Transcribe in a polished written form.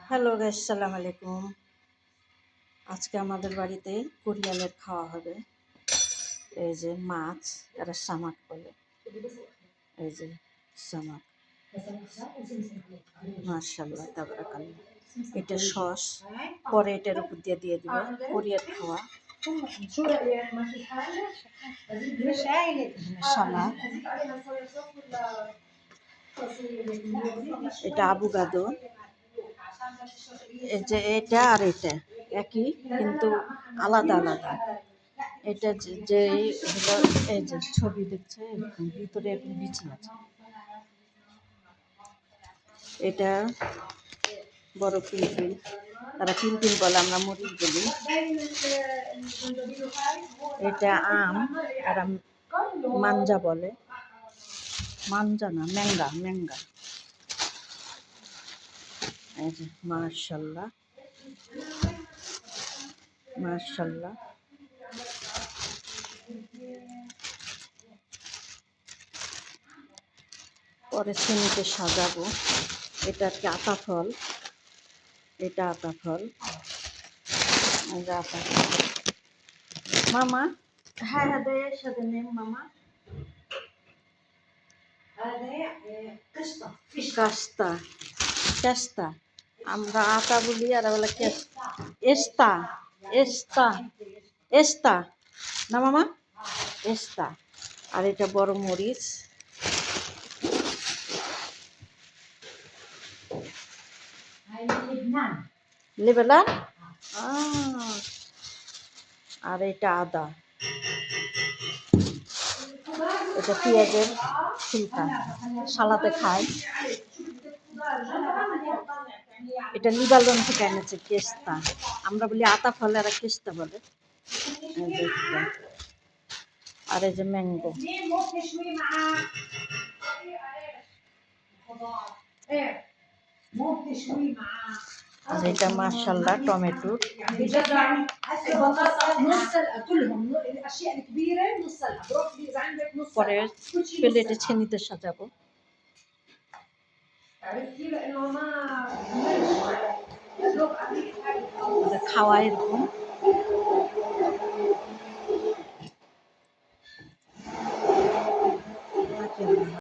Hello guys, সালাম আলাইকুম। আজকে আমাদের বাড়িতে কোরিয়ানের খাওয়া হবে। এই যে মাছ, এরা শামাক বলে। এই যে শামাক, মাশাআল্লাহ তাবারাকাল্লাহ। এটা সস, পরে এটার উপর দিয়ে দিবে কোরিয়ার খাওয়া। শামাক, এটা আবুগাদো। এই যে এটা আর এটা একই, কিন্তু আলাদা আলাদা। এটা যে হলো, এই যে ছবি দেখছে, ভিতরে এরকম বিচি আছে। এটা বড় পিলপিল, তারা পিলপিল বলে, আমরা মরিচ বলি। এটা আম, আর মাঞ্জা বলে। মাঞ্জা না, ম্যাঙ্গা ম্যাঙ্গা। এই যে মাশাআল্লাহ মাশাআল্লাহ। পরে চিনিতে সাজাবো। এটা কি আতা ফল, এটা আতা ফল। আতা ফল মামা, হ্যাঁ হ্যাঁ এর সাথে নেই মামা। কাস্তা, কাস্তা আমরা আতা বলি, আর বলে এস্তা, এস্তা, এস্তা না মামা, এস্তা। আর এটা বড় মরিচ। লেবেলার, আর এটা আদা। এটা পেঁয়াজের ছিলকা, সালাতে খায়। এটা লিবালন থেকে এনেছে, কেস্তা। আমরা বলি আতা ফলে, আর কেস্তা বলে। আর এই যে ম্যাঙ্গো। আর এটা মাশাআল্লাহ টমেটো। পরে প্লেটে ছেনিতে সাজাবো। খাওয়া এরকম।